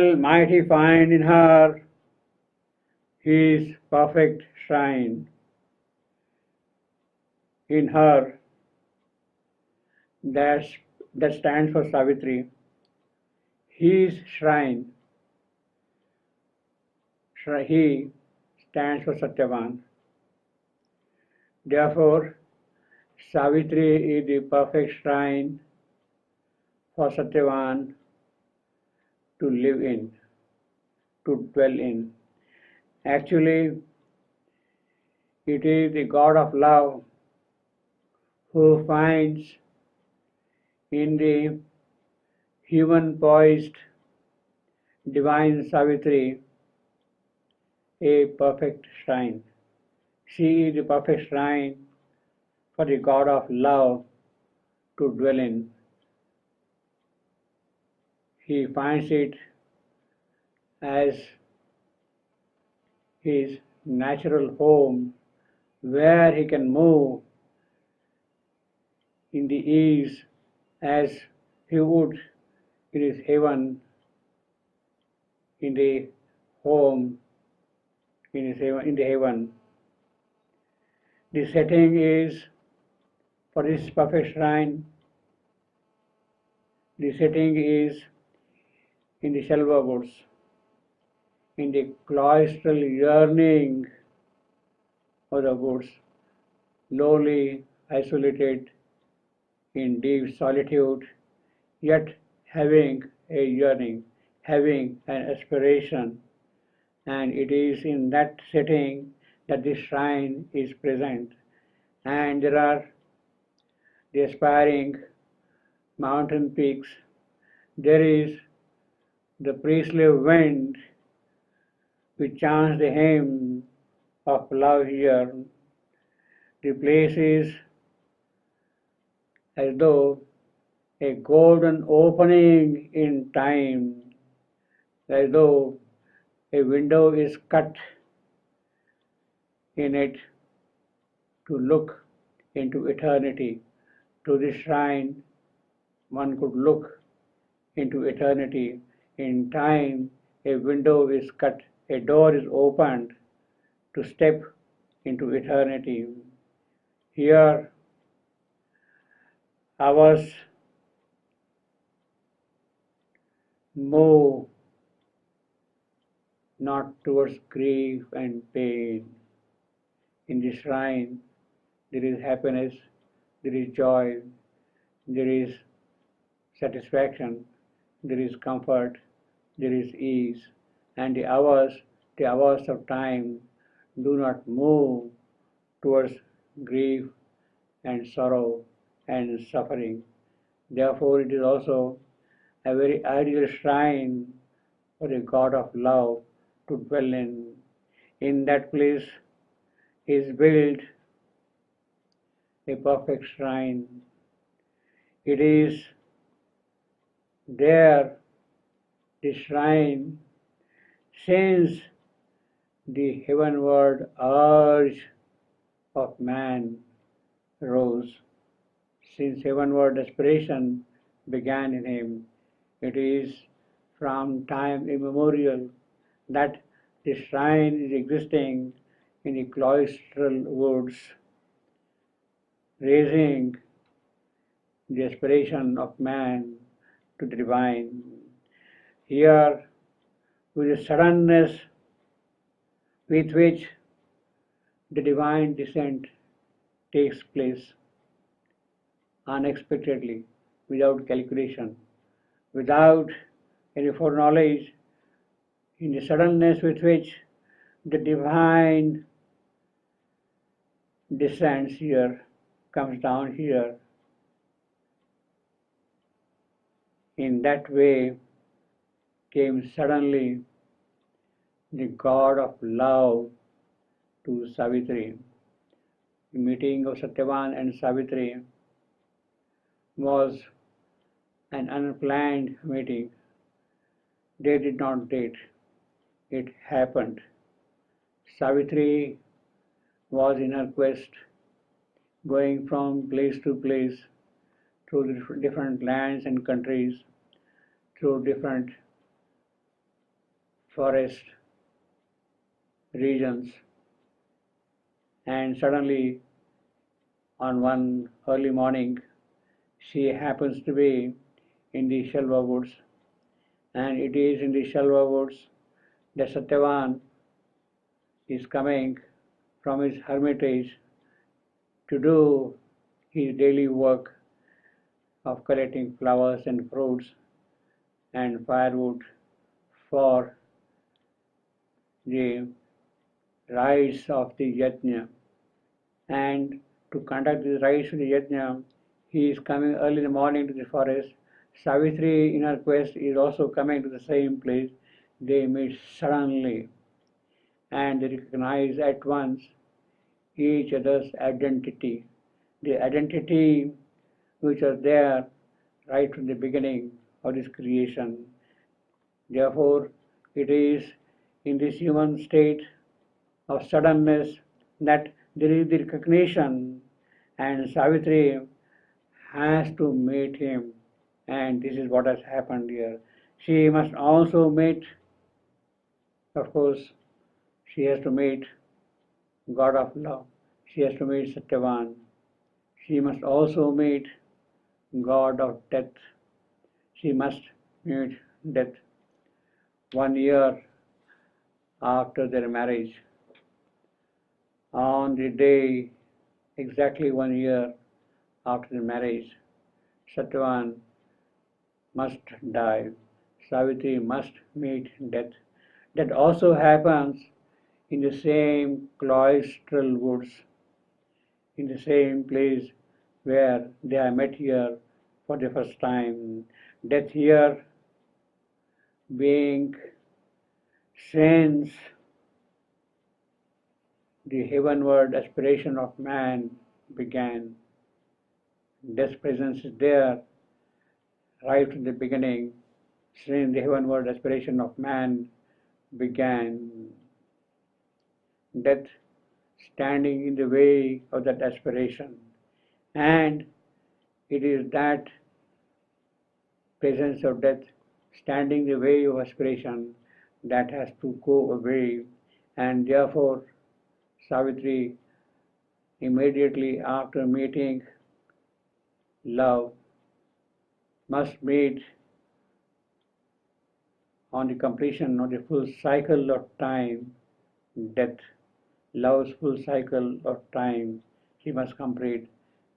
shall mighty find in her his perfect shrine. In her, that stands for Savitri, his shrine. He stands for Satyavan. Therefore, Savitri is the perfect shrine for Satyavan to live in, to dwell in. Actually, it is the God of love who finds in the human poised divine Savitri a perfect shrine. She is the perfect shrine for the God of love to dwell in. He finds it as his natural home where he can move in the ease as he would in his heaven, in the home, in the heaven. The setting is for this perfect shrine. The setting is in the Shalva woods, in the cloistral yearning of the woods, lowly, isolated, in deep solitude, yet having a yearning, having an aspiration, and it is in that setting that the shrine is present. And there are the aspiring mountain peaks. There is the priestly wind which chants the hymn of love here. The place is as though a golden opening in time, as though a window is cut in it to look into eternity. To this shrine, one could look into eternity. In time, a window is cut, a door is opened to step into eternity. Here, hours move not towards grief and pain. In the shrine, there is happiness, there is joy, there is satisfaction, there is comfort, there is ease, and the hours of time do not move towards grief and sorrow and suffering. Therefore, it is also a very ideal shrine for the God of love to dwell in. In that place is built a perfect shrine. It is there, the shrine, since the heavenward urge of man rose, since heavenward aspiration began in him. It is from time immemorial that the shrine is existing in the cloistral woods, raising the aspiration of man to the divine. Here, with the suddenness with which the divine descent takes place, unexpectedly, without calculation, without any foreknowledge, in the suddenness with which the divine descends here, comes down here, in that way came suddenly the God of love to Savitri. The meeting of Satyavan and Savitri was an unplanned meeting. They did not date. It happened. Savitri was in her quest, going from place to place, through different lands and countries, through different forest regions, and suddenly on one early morning she happens to be in the Shalva woods, and it is in the Shalva woods that Satyavan is coming from his hermitage to do his daily work of collecting flowers and fruits and firewood for the rites of the yajna. And to conduct the rites of the yajna, he is coming early in the morning to the forest. Savitri, in her quest, is also coming to the same place. They meet suddenly, and they recognize at once each other's identity. The identity which was there right from the beginning of this creation. Therefore, it is in this human state of suddenness that there is the recognition, and Savitri has to meet him, and this is what has happened here. She must also meet, of course, she has to meet God of love. She has to meet Satyavan. She must also meet God of death. She must meet death 1 year after their marriage. On the day, exactly 1 year after the marriage, Satyavan must die. Savitri must meet death. That also happens in the same cloistral woods, in the same place where they are met here for the first time. Death here being since the heavenward aspiration of man began. Death's presence is there right from the beginning, since the heavenward aspiration of man began. Death standing in the way of that aspiration. And it is that presence of death standing in the way of aspiration that has to go away, and therefore Savitri, immediately after meeting love, must meet on the completion of the full cycle of time, death. Love's full cycle of time she must complete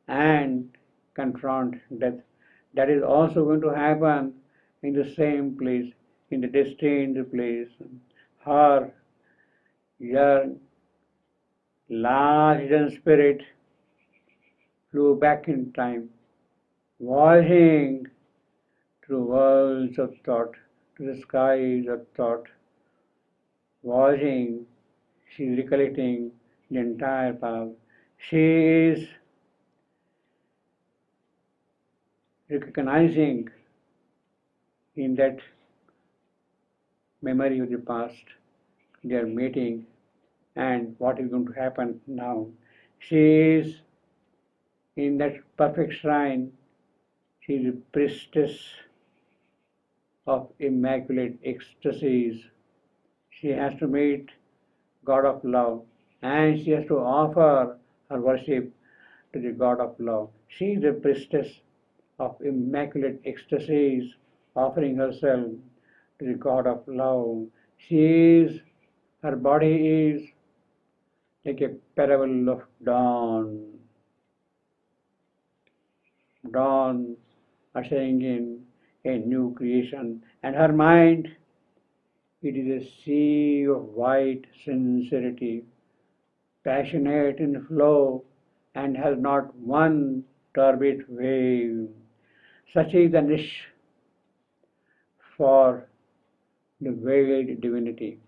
and confront death. That is also going to happen in the same place, in the destined place. Her young, large hidden spirit flew back in time, voyaging through worlds of thought, to the skies of thought. Voyaging, she is recollecting the entire past. She is recognizing in that memory of the past their meeting and what is going to happen now. She is in that perfect shrine. She is a priestess of immaculate ecstasies. She has to meet God of love, and she has to offer her worship to the God of love. She is a priestess of immaculate ecstasies, offering herself to the God of love. Her body is like a parable of dawn. Dawn ushering in a new creation, and her mind, it is a sea of white sincerity, passionate in flow, and has not one turbid wave. Such is the niche for the veiled divinity.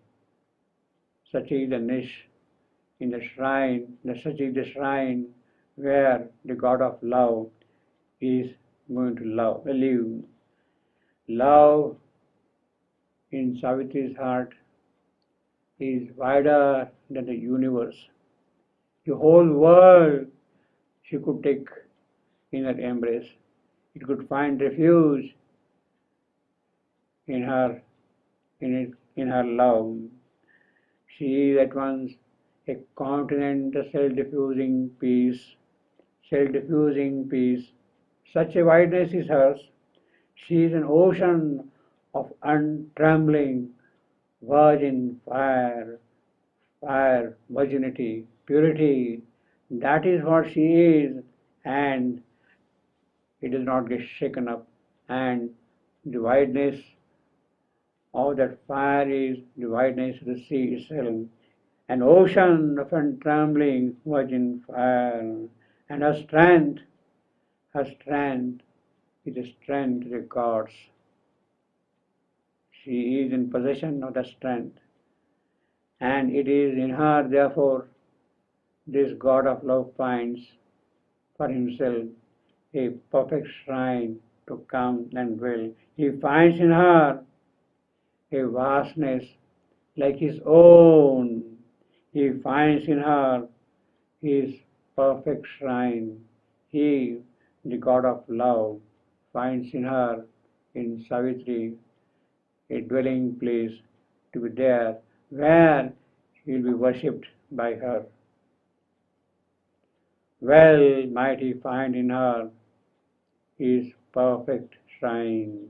Such is the niche in the shrine, such is the shrine where the God of love is going to live. Love in Savitri's heart is wider than the universe. The whole world she could take in her embrace. It could find refuge in her, in its in her love. She is at once a continent of self-diffusing peace, self-diffusing peace. Such a wideness is hers. She is an ocean of untrembling, virgin fire, virginity, purity. That is what she is, and it does not get shaken up. And the wideness of that fire is the wideness of the sea itself, an ocean of untrembling virgin fire. And her strength is the strength of the gods. She is in possession of the strength, and it is in her, therefore, this God of love finds for himself a perfect shrine to come and dwell. He finds in her a vastness like his own. He finds in her his perfect shrine. He, the God of love, finds in her, in Savitri, a dwelling place to be there where he will be worshipped by her. Well might he find in her his perfect shrine.